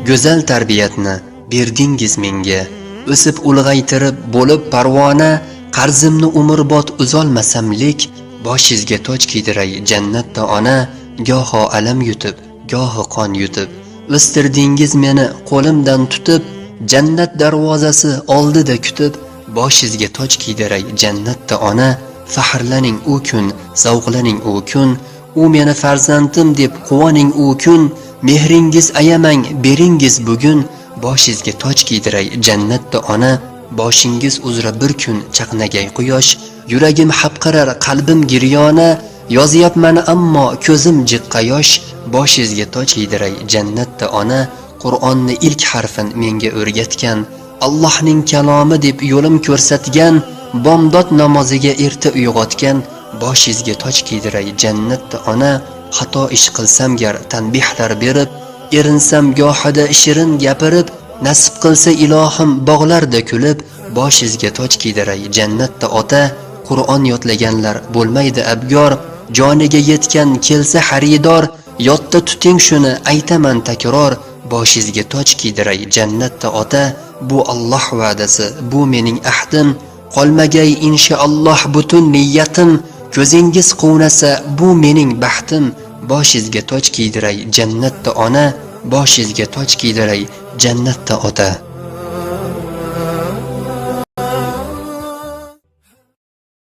Go'zal tarbiyatni berdingiz menga, o'sib ulg'aytirib bo'lib parvona, qarzimni umrbod uzolmasamlik, boshingizga toj kiydiray jannatda ona, goho alam yutib, goho qon yutib, o'stirdingiz meni qo'limdan tutib, jannat darvozasi oldida kutib, boshingizga toj kiydiray jannatda ona, faxrlaning u kun, zavqlaning u kun, u meni farzandim deb quvoning u kun, mehringiz ayamang beringiz bugun, boshingizga toj kiydiray jannatda ona, boshingiz uzra bir kun chaqnagay quyosh, yuragim hapqirar qalbim giryona, yozyapman ammo ko'zim jiqqa yosh, boshingizga toj kiydiray jannatda ona, Qur'onni ilk harfin menga o'rgatgan, Allohning kalomi deb yo'lim ko'rsatgan, bomdod namoziga erta uyg'otgan, boshingizga toj kiydiray jannatda ona, xato ish qilsam gar tanbihlar berib, erinsam gohida shirin gapirib, nasib qilsa ilohim bog'larda kulib, boshingizga toj kiydiray jannatda ota, Qur'on yodlaganlar bo'lmaydi abgor, joniga yetgan kelsa xaridor, yodda tuting shuni aytaman takror, boshingizga toj kiydiray jannatda ota, bu Alloh va'dasi, bu mening ahdim, qolmagay inshaalloh butun niyatim, ko'zingiz quvnasa bu mening baxtim, boshingizga toj kiydiray jannatda ona, boshingizga toj kiydiray jannatda ota.